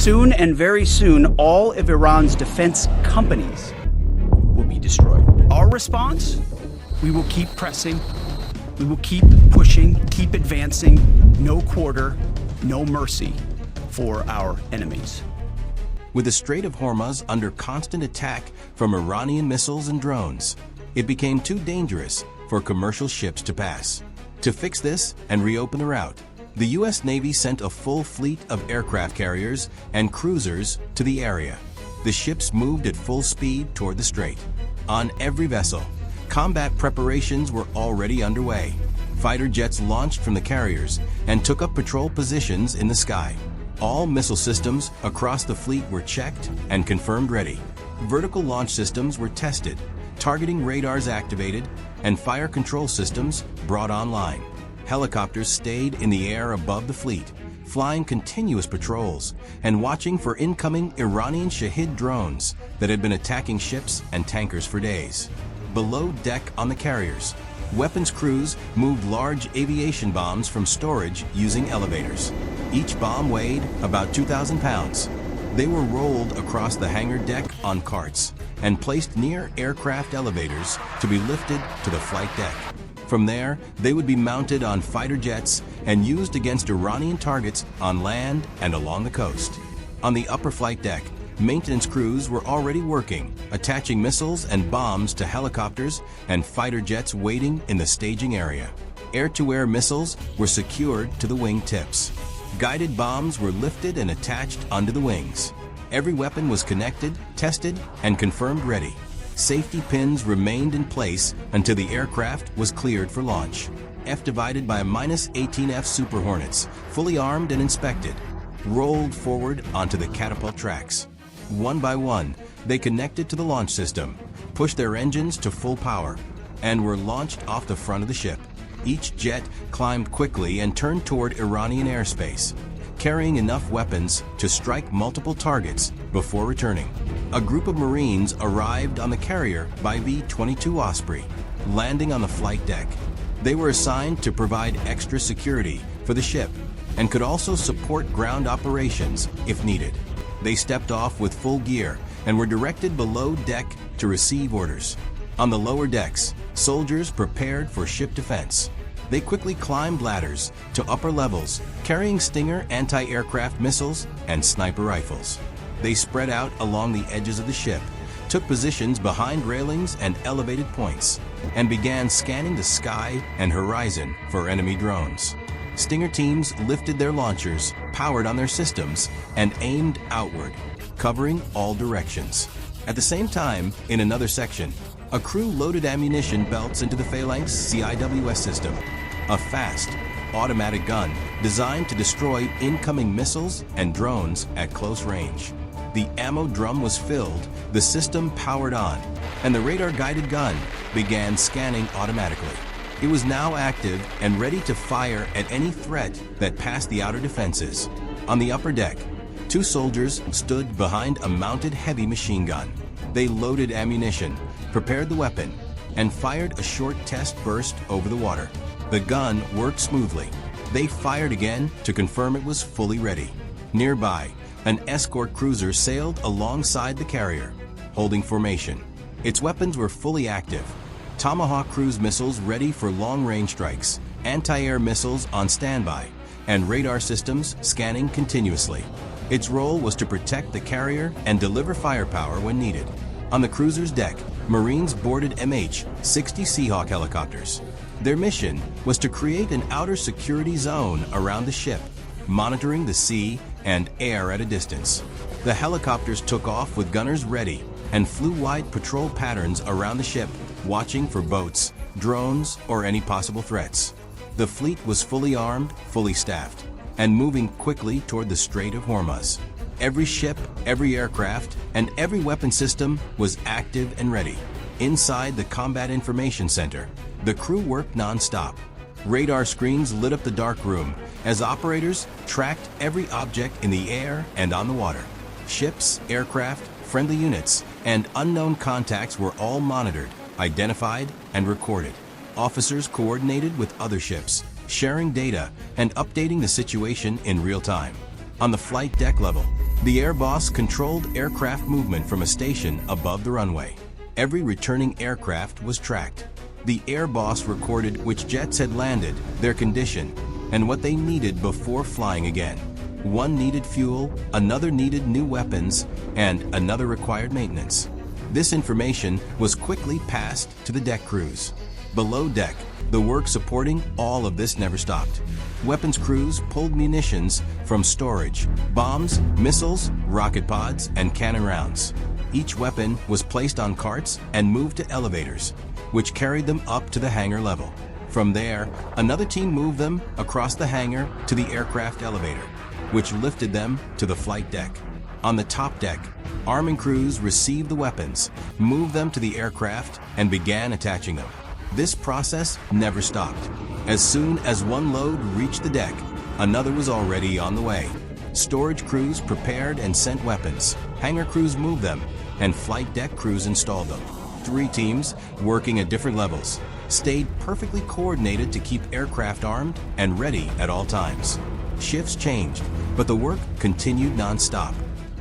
Soon and very soon, all of Iran's defense companies will be destroyed. Our response? We will keep pressing. We will keep pushing, keep advancing. No quarter, no mercy for our enemies. With the Strait of Hormuz under constant attack from Iranian missiles and drones, it became too dangerous for commercial ships to pass. To fix this and reopen the route, the U.S. Navy sent a full fleet of aircraft carriers and cruisers to the area. The ships moved at full speed toward the strait. On every vessel, combat preparations were already underway. Fighter jets launched from the carriers and took up patrol positions in the sky. All missile systems across the fleet were checked and confirmed ready. Vertical launch systems were tested, targeting radars activated, and fire control systems brought online. Helicopters stayed in the air above the fleet, flying continuous patrols and watching for incoming Iranian Shahid drones that had been attacking ships and tankers for days. Below deck on the carriers, weapons crews moved large aviation bombs from storage using elevators. Each bomb weighed about 2,000 pounds. They were rolled across the hangar deck on carts and placed near aircraft elevators to be lifted to the flight deck. From there, they would be mounted on fighter jets and used against Iranian targets on land and along the coast. On the upper flight deck, maintenance crews were already working, attaching missiles and bombs to helicopters and fighter jets waiting in the staging area. Air-to-air missiles were secured to the wing tips. Guided bombs were lifted and attached onto the wings. Every weapon was connected, tested, and confirmed ready. Safety pins remained in place until the aircraft was cleared for launch. F-divided by -18F Super Hornets, fully armed and inspected, rolled forward onto the catapult tracks. One by one, they connected to the launch system, pushed their engines to full power, and were launched off the front of the ship. Each jet climbed quickly and turned toward Iranian airspace, carrying enough weapons to strike multiple targets before returning. A group of Marines arrived on the carrier by V-22 Osprey, landing on the flight deck. They were assigned to provide extra security for the ship and could also support ground operations if needed. They stepped off with full gear and were directed below deck to receive orders. On the lower decks, soldiers prepared for ship defense. They quickly climbed ladders to upper levels, carrying Stinger anti-aircraft missiles and sniper rifles. They spread out along the edges of the ship, took positions behind railings and elevated points, and began scanning the sky and horizon for enemy drones. Stinger teams lifted their launchers, powered on their systems, and aimed outward, covering all directions. At the same time, in another section, a crew loaded ammunition belts into the Phalanx CIWS system, a fast, automatic gun designed to destroy incoming missiles and drones at close range. The ammo drum was filled, the system powered on, and the radar-guided gun began scanning automatically. It was now active and ready to fire at any threat that passed the outer defenses. On the upper deck, two soldiers stood behind a mounted heavy machine gun. They loaded ammunition, prepared the weapon, and fired a short test burst over the water. The gun worked smoothly. They fired again to confirm it was fully ready. Nearby, an escort cruiser sailed alongside the carrier, holding formation. Its weapons were fully active. Tomahawk cruise missiles ready for long-range strikes, anti-air missiles on standby, and radar systems scanning continuously. Its role was to protect the carrier and deliver firepower when needed. On the cruiser's deck, Marines boarded MH-60 Seahawk helicopters. Their mission was to create an outer security zone around the ship, monitoring the sea and air at a distance. The helicopters took off with gunners ready and flew wide patrol patterns around the ship, watching for boats, drones, or any possible threats. The fleet was fully armed, fully staffed, and moving quickly toward the Strait of Hormuz. Every ship, every aircraft, and every weapon system was active and ready. Inside the Combat Information Center, the crew worked non-stop. Radar screens lit up the dark room as operators tracked every object in the air and on the water. Ships, aircraft, friendly units, and unknown contacts were all monitored, identified, and recorded. Officers coordinated with other ships, sharing data and updating the situation in real time. On the flight deck level, The air boss controlled aircraft movement from a station above the runway. Every returning aircraft was tracked. The air boss recorded which jets had landed, their condition, and what they needed before flying again. One needed fuel, another needed new weapons, and another required maintenance. This information was quickly passed to the deck crews. Below deck, the work supporting all of this never stopped. Weapons crews pulled munitions from storage, bombs, missiles, rocket pods, and cannon rounds. Each weapon was placed on carts and moved to elevators, which carried them up to the hangar level. From there, another team moved them across the hangar to the aircraft elevator, which lifted them to the flight deck. On the top deck, arming crews received the weapons, moved them to the aircraft, and began attaching them. This process never stopped. As soon as one load reached the deck, another was already on the way. Storage crews prepared and sent weapons, hangar crews moved them, and flight deck crews installed them. 3 teams, working at different levels, stayed perfectly coordinated to keep aircraft armed and ready at all times. Shifts changed, but the work continued non-stop.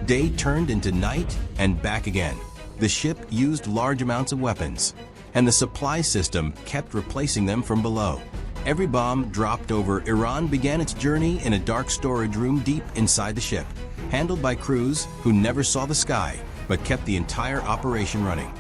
Day turned into night and back again. The ship used large amounts of weapons, and the supply system kept replacing them from below. Every bomb dropped over Iran began its journey in a dark storage room deep inside the ship, handled by crews who never saw the sky but kept the entire operation running.